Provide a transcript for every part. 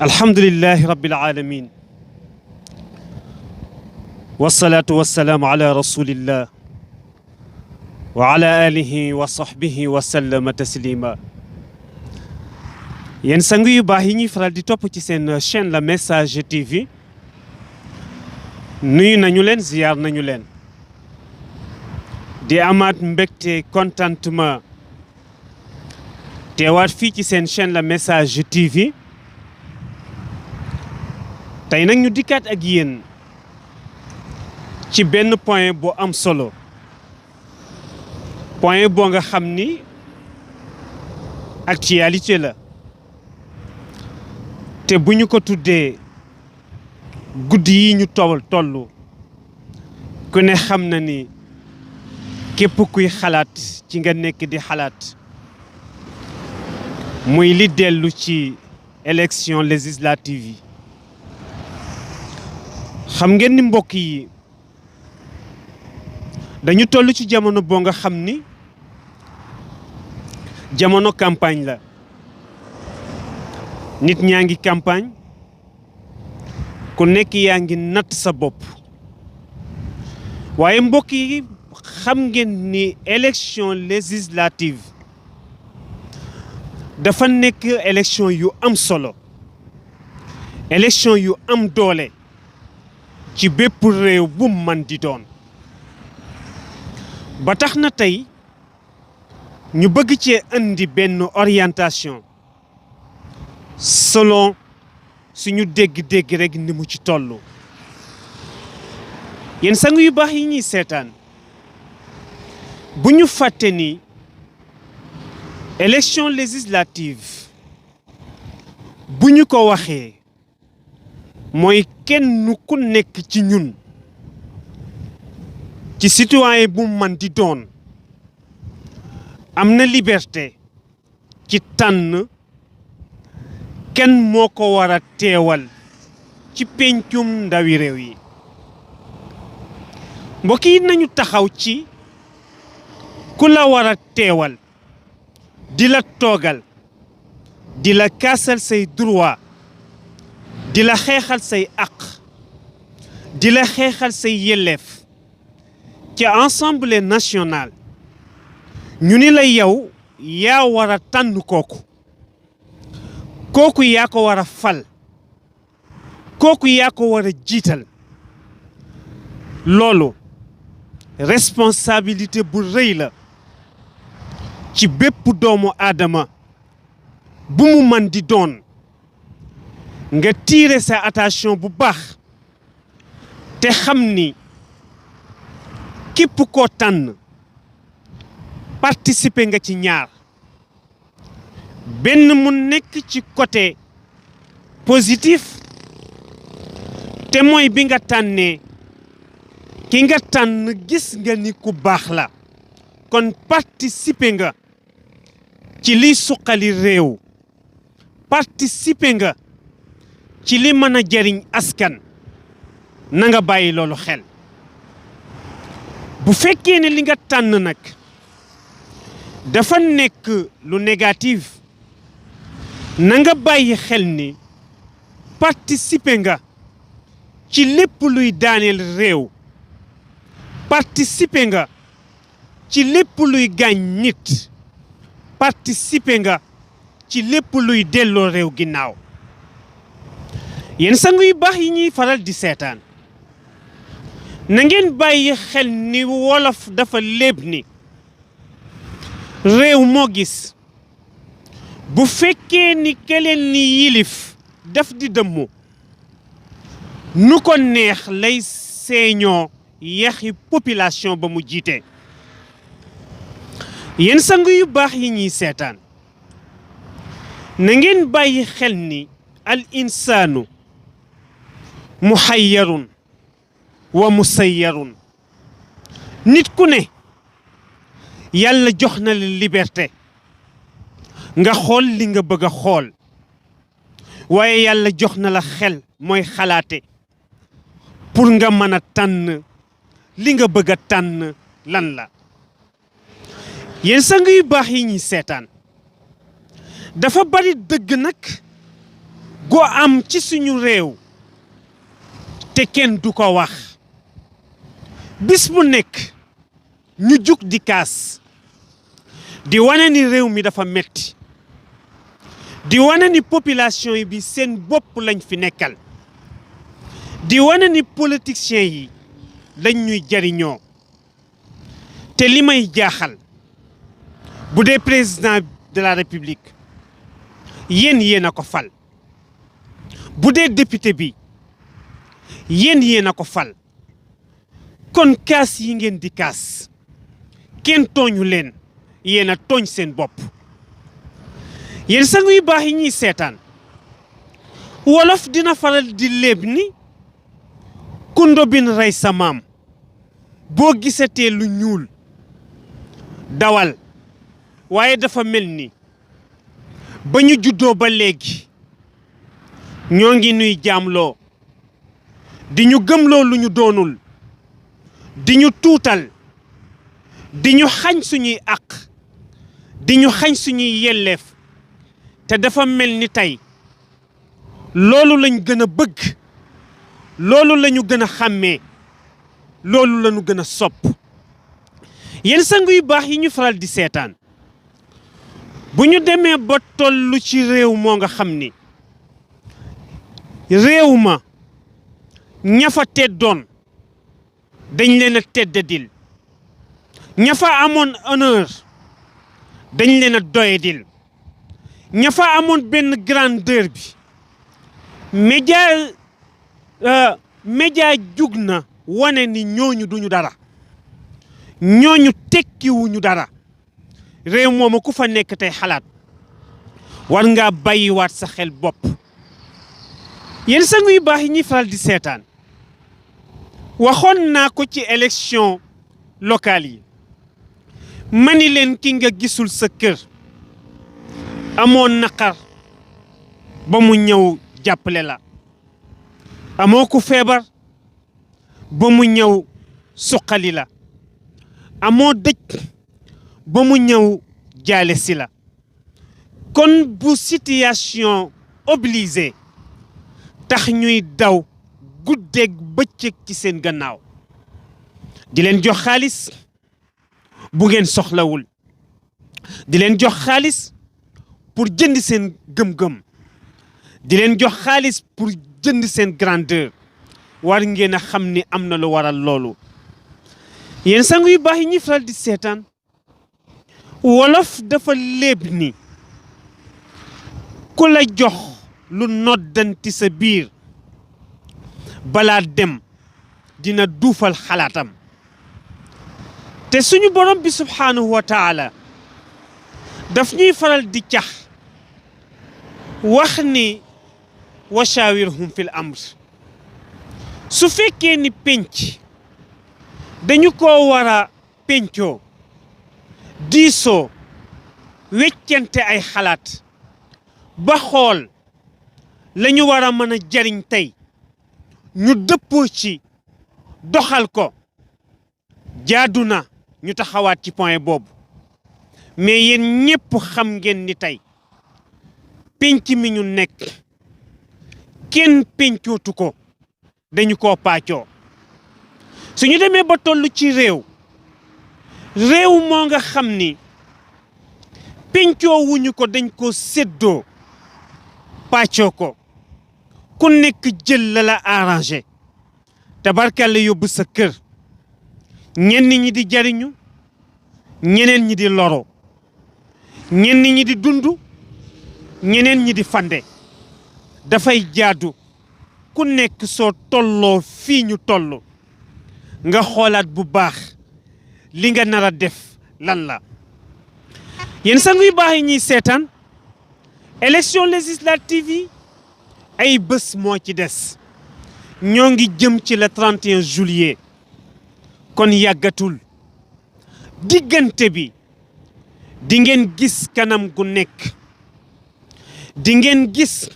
الحمد لله رب العالمين والصلاة والسلام على رسول الله وعلى آله وصحبه وسلم تسليما yéen sang yu baax yi ñuy faral di topp ci seen chaîne la message TV nuyu nañu leen ziyaar nañu leen di amaat mbégte contentement teewaat fii ci seen chaîne la message TV tey nag ñu dikkaat ak yéen ci benn point bu am solo point boo nga xam ni actualité la te bu ñu ko tuddee guddi yi ñu tollu ku ne xam na ni képp kuy xalaat ci nga nekk di xalaat muy li dellu ci élection législative yi xam ngeen ni mbokk yi dañu toll ci jamono boo nga xam ni jamono campagne la nit ñaa ngi campagne ku nekk yaa ngi natt sa bopp waaye mbokk yi xam ngeen ni élection législative dafa nekk élection yu am solo élection yu am doole ci bépp réew bu man di doon ba tax na tey ñu bëgg cee indi benn orientation selon suñu dégg-dégg rek ni mu ci tollu yéen sang yu baax yi ñuy seetaan bu ñu fàtte ni élection législative bu ñu ko waxee mooy kenn ku nekk ci ñun ci citoyen bu man di doon am na liberté ci tànn kenn moo ko war a teewal ci pencum ndawi réew yi mbokk yi nañu taxaw ci ku la war a teewal di la toogal di la kaasal say droit di la xeexal say àq di la xeexal say yelleef ci assemblée nationale ñu ni la yow yaa war a tànn kooku yaa ko war a fal kooku yaa ko war a jiital loolu responsabilité bu rëy la ci bépp doomu aadama bu mu man di doon nga tirer sa attention bu baax te xam ni képp koo tànn participer nga ci ñaar benn mu nekk ci côté positif te mooy bi nga tànnee ki nga tànn gis nga ni ku baax la kon participer nga ci liy suqali réew participer nga ci li mën a jariñ askan na nga bàyyi loolu xel bu fekkee ne li nga tànn nag dafa nekk lu négatif na nga bàyyi xel ni participer nga ci lépp luy daaneel réew participer nga ci lépp luy gaañ nit participer nga ci lépp luy delloo réew ginnaaw yéen sang yu baax yi ñuy faral di seetaan na ngeen bàyyi xel ni wolof dafa léeb ni réew moo gis bu fekkee ni keleen ni yilif daf di dëmmu nu ko neex lay seeñoo yaxi population ba mu jiite yéen sang yu baax yi ñuy seetaan na ngeen bàyyi xel ni al insaanu muhayyarun wa musayyarun nit ku ne yàlla jox na la liberté nga xool li nga bëgg a xool waaye yàlla jox na la xel mooy xalaate pour nga mën a tànn li nga bëgg a tànn lan la yéen sang yu baax yi ñuy seetaan dafa bari dëgg nag gu am ci suñu réew te kenn du ko wax bis bu nekk ñu jug di kaas di wane ni réew mi dafa metti di wane ni population yi bi seen bopp lañ fi nekkal di wane ni politiciens yi lañ ñuy jariñoo te li may jaaxal bu dee président de la république yéen a ko fal bu dee député bi yéen a ko fal kon kaas yi ngeen di kaas kenn tooñu leen yéen a tooñ seen bopp yéen sang yu baax yi ñuy seetaan wolof dina faral di léeb ni ku ndobin rey sa maam boo gisatee lu ñuul dawal waaye dafa mel ni ba ñu juddoo ba léegi ñoo ngi nuy jaamloo di ñu gëmloo lu ñu doonul di ñu tuutal di ñu xañ suñuy àq di ñu xañ suñuy yelleef te dafa mel ni tey loolu lañ gën a bëgg loolu lañu gën a xàmmee loolu lañu gën a sopp yéen sang yu baax yi ñu faral di seetaan bu ñu demee ba tollu ci réew moo nga xam ni réew ma ña fa teddoon dañ leen a teddadil ña fa amoon honneur dañ leen a doyadil ña fa amoon benn grandeur bi média jug na wane ni ñooñu duñu dara ñooñu tekkiwuñu dara réew moomu ku fa nekk tey xalaat war ngaa bàyyiwaat sa xel bopp yéen sang yu baax yi ñuy faral di seetaan waxoon naa ko ci élection locale yi mani leen ki nga gisul sa kër amoon naqar ba mu ñëw jàppale la amoo ku feebar ba mu ñëw suqali la amoo dëj ba mu ñëw jaale si la kon bu situation obligée tax ñuy daw guddeeg bëccëg ci seen gannaaw di leen jox xaalis bu ngeen soxlawul di leen jox xaalis pour jënd seen gëm-gëm di leen jox xaalis pour jënd seen grandeur war ngeen a xam ni am na lu waral loolu yéen sang yu baax yi ñuy faral di seetaan wolof dafa léeb ni ku la jox lu noddanti sa biir balaa dem dina duufal xalaatam te suñu borom bi subhaanahu wa taala daf ñuy faral di cax wax ni wa shaawirhum fil amr su fekkee ni penc dañu ko war a pencoo diisoo weccante ay xalaat ba xool la ñu war a mën a jariñ tey ñu dëppoo ci doxal ko jaadu na ñu taxawaat ci point boobu mais yéen ñépp xam ngeen ni tey penc mi ñu nekk kenn pencootu ko dañu koo paccoo suñu demee ba toll ci réew moo nga xam ni pencoo wuñu ko dañ ko séddoo pàccoo ko ku nekk jël la la arrangé tabarkalla yóbbu sa kër ñenn ñi di jariñu ñeneen ñi di loro ñenn ñi di dundu ñeneen ñi di fande dafay jaadu ku nekk soo tolloo fii ñu toll nga xoolaat bu baax li nga nar a def lan la yéen sang yu baax yi ñuy seetaan élection législative yi ay bés moo ci des ñoo ngi jëm ci le 31 juillet kon yàggatul diggante bi di ngeen gis kanam gu nekk di ngeen gis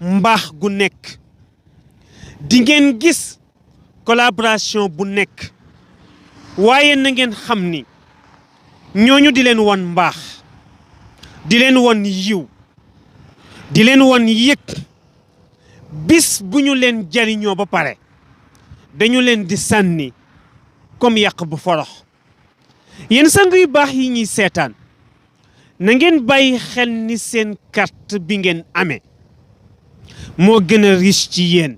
mbaax gu nekk di ngeen gis collaboration bu nekk waaye na ngeen xam ni ñooñu di leen won mbaax di leen won yiw di leen won yëg bis bu ñu leen jariñoo ba pare dañu leen di sànni comme yàq bu forox yéen sang yu baax yi ñuy seetaan na ngeen bàyyi xel ni seen carte bi ngeen amee moo gën a riche ci yéen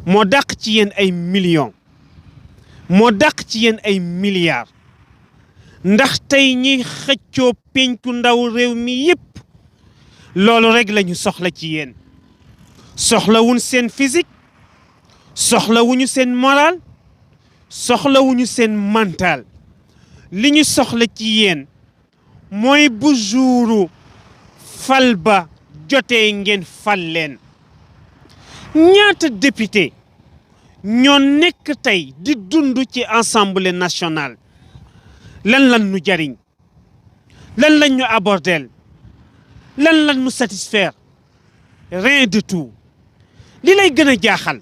moo dàq ci yéen ay millions moo dàq ci yéen ay milliards ndax tey ñiy xëccoo penku ndaw réew mi yépp loolu rek lañu soxla ci yéen soxlawuñ seen physique soxlawuñu seen moral soxlawuñu seen mental li ñu soxla ci yéen mooy bu jouru fal ba jotee ngeen fal leen ñaata député ñoo nekk tey di dund ci assemblée nationale lan nu jariñ lan lañ ñu abordel lan nu satisfaire rien de tout li lay gën a jaaxal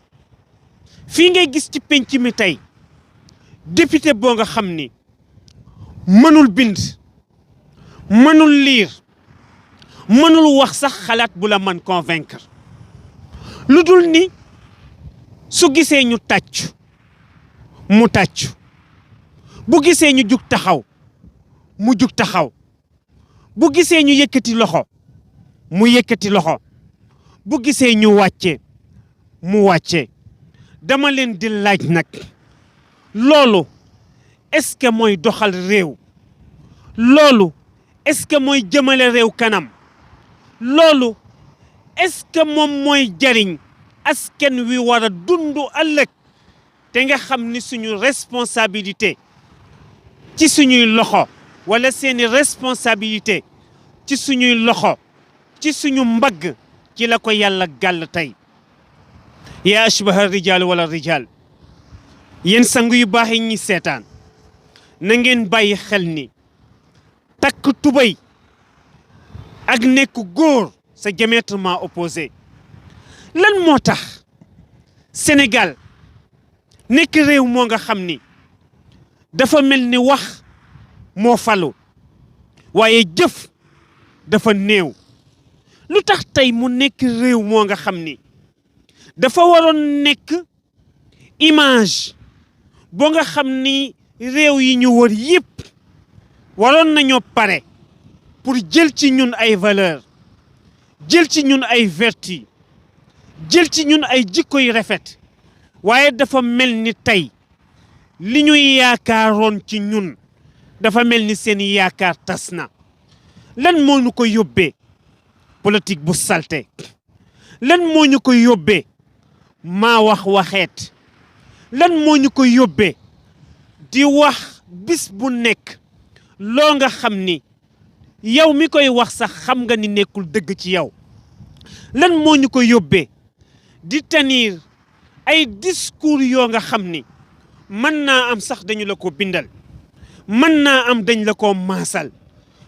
fii ngay gis ci penc mi tey député boo nga xam ni mënul bind mënul lire mënul wax sax xalaat bu la man convaincre lu dul ni su gisee ñu tàcc mu tàcc bu gisee ñu jug taxaw mu jug taxaw bu gisee ñu yëkkati loxo mu yëkkati loxo bu gisee ñu wàcce mu wàcce dama leen di laaj nag loolu est-ce que mooy doxal réew loolu est-ce que mooy jëmale réew kanam loolu est-ce que moom mooy jariñ askan wi war a dund ëllëg te nga xam ni suñu responsabilité ci suñuy loxo wala seeni responsabilité ci suñuy loxo ci suñu mbagg ci la ko yàlla gàll tey yaa ashbaha rijal wala rijal yéen sang yu baax yi ñi seetaan na ngeen bàyyi xel ni takk tubay ak nekk góor c'est diamétralement opposé lan moo tax Sénégal nekk réew moo nga xam ni dafa mel ni wax moo falu waaye jëf dafa néew lu tax tey mu nekk réew moo nga xam ni dafa waroon nekk image boo nga xam ni réew yi ñu wër yépp waroon nañoo pare pour jël ci ñun ay valeur jël ci ñun ay vertu jël ci ñun ay jikko yu rafet waaye dafa mel ni tey li ñuy yaakaaroon ci ñun dafa mel ni seen yaakaar tas na lan moo ñu ko yóbbee politique bu salte lan moo ñu ko yóbbee maa wax waxeet lan moo ñu ko yóbbee di wax bis bu nekk loo nga xam ni yow mi koy wax sax xam nga ni nekkul dëgg ci yow lan moo ñu ko yóbbee di tenir ay discours yoo nga xam ni mën naa am sax dañu la ko bindal mën naa am dañ la ko maasal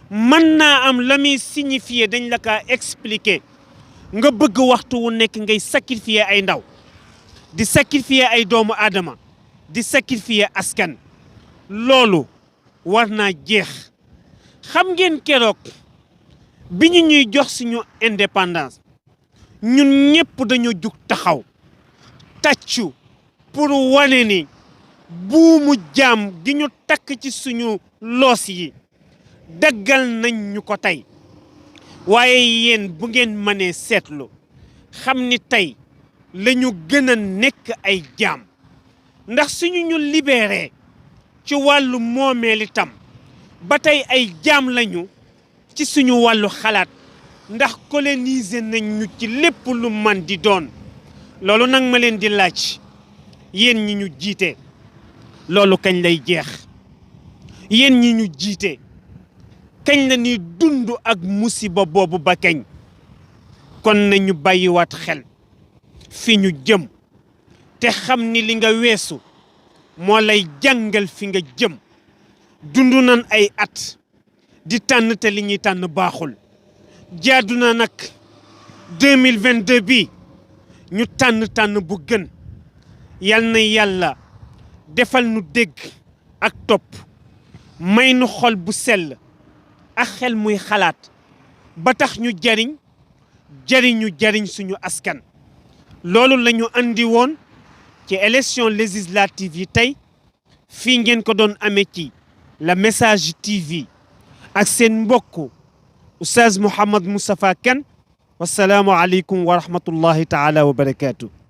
mën naa am la muy signifier dañ la kaa expliquer nga bëgg waxtu wu nekk ngay sacrifier ay ndaw di sacrifier ay doomu aadama di sacrifier askan loolu war naa jeex xam ngeen keroog bi ñu ñuy jox suñu indépendance ñun ñëpp dañoo jug taxaw tàccu pour wane ni buumu jaam gi ñu takk ci suñu loos yi daggal nañ ñu ko tey waaye yéen bu ngeen mënee seetlu xam ni tey la ñu gën a nekk ay jaam ndax suñu ñu libéré ci wàllu moomeel itam ba tey ay jaam lañu ci suñu wàllu xalaat ndax coloniser nañ ñu ci lépp lu man di doon loolu nag ma leen di laaj yéen ñi ñu jiite loolu kañ lay jeex yéen ñi ñu jiite kañ la ñuy dund ak musiba boobu ba kañ kon nañu bàyyiwaat xel fi ñu jëm te xam ni li nga weesu moo lay jàngal fi nga jëm dund nan ay at di tànn te li ñuy tànn baaxul jaadu na nag 2022 bi ñu tànn bu gën yal na yàlla defal nu dégg ak topp may nu xol bu sell ak xel muy xalaat ba tax ñu jariñ suñu askan loolu la ñu andi woon ci élection législative yi tey fii ngeen ko doon amee ci la message TV ak seen mbokk Oustaz Mouhamed Moustapha Kane wassalaamu aleykum wa rahmatullahi taala wa barakaatu.